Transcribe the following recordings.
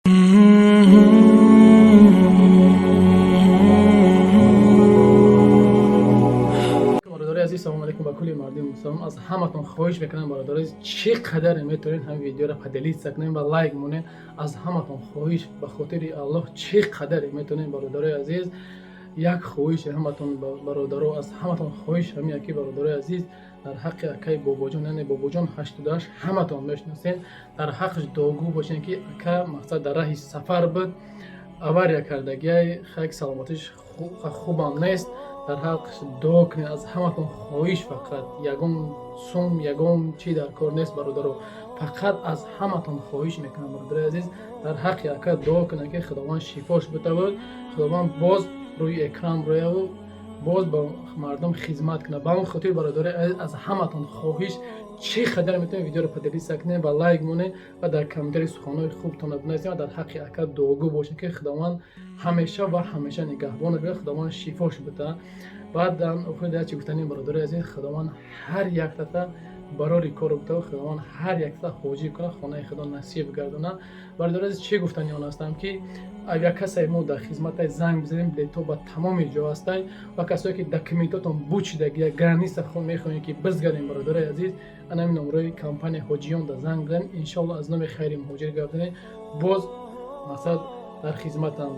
برادرای عزیز، سلام علیکم به کلی مردم مسلمان. از همتون خواهش میکنم برادرای چقدر میتونین هم ویدیو را پدیلیت سکنین و لایک مونین. از همتون خواهش به خاطر الله چقدر میتونین برادرای عزیز. یک خواهش همتون برادرها، از همتون خواهش همین که برادرای عزیز در حق اکای باباجان، یعنی باباجان 88 همتون میشناسین، در حقش دعاگو باشین که اکا مقصد در راه سفر بود، авария кардагиай хак саломатиш хубам нест. дар ҳаққаш дуо кунед. аз ҳаматон хоҳиш фақат ягон сум ягон чӣ дар кор нест бародаро. фақат аз ҳаматон хоҳиш мекунам бародари азиз, дар ҳаққи ака дуо кунед ки худованд шифош битавад, худованд боз рӯи экран рояву боз ба мардум хизмат кунад. ба он хотир бародари азиз, аз ҳаматон хоҳиш чӣ қадар метавонед видеоро падалӣ сакнед ва лайк монед ва дар комментари суханҳои хубтон бинависед ва дар ҳаққи ака дуогӯ бошед ки худованд ҳамеша ва ҳамеша нигаҳбон биёд, худованд шифош бита. баъд дар охири чӣ гуфтанӣ бародари азиз, худованд ҳар яктата барори кор битава, худованд ҳар яктата ҳоҷӣ куна, хонаи худо насиб гардона. бародари азиз, чӣ гуфтани он ҳастам ки агар касе мо дар хизматай занг бизанем лето ба тамоми ҷо ҳастай ва касое ки документотон бучидаги я граница мехоҳем ки бизгардем бародари азиз, ана ин номраи компания ҳоҷиён да занг бизанем, иншоалло аз номи хайри муҳоҷир гардонем, боз мақсад дар хизматам.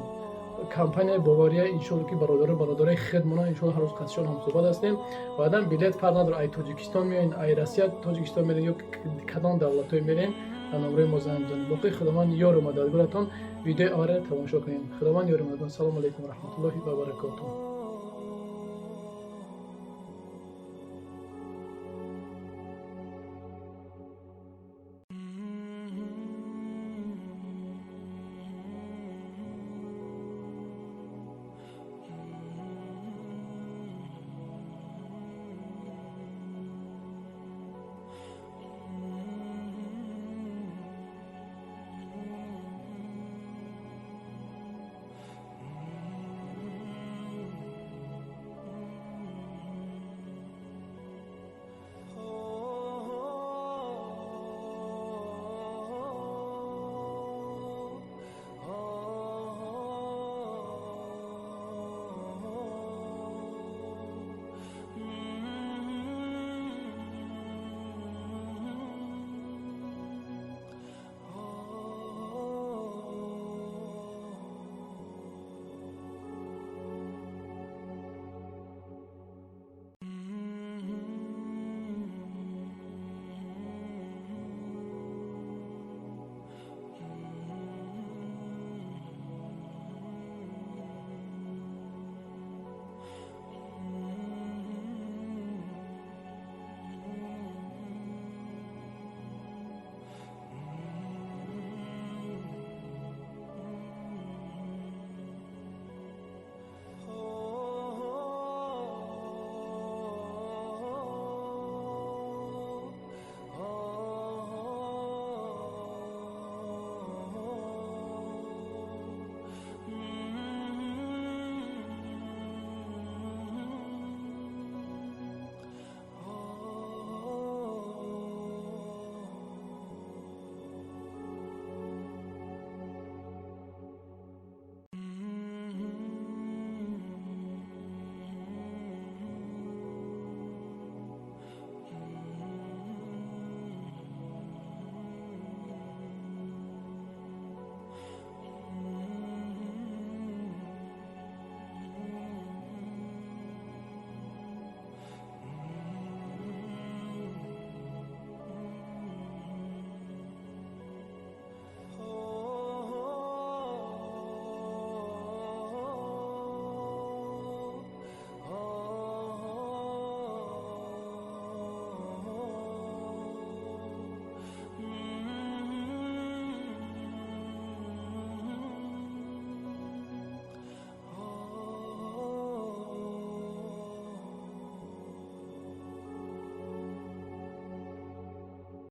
компания бовария иншоалло ки бародари хидмона иншоалло ҳар рӯз қасшон ҳамсуҳбат ҳастем. баъдан билет фарқ надорад, ай тоҷикистон меоин, ай Россия тоҷикистон мерем ё кадом давлатҳое мерем, дар номраи мо занг бизанед. боқӣ худованд ёру мададгоратон. видеои аввалро тамошо кунем. худованд ёру мададгор. салому алайкум ва раҳматуллоҳи ва баракотуҳ.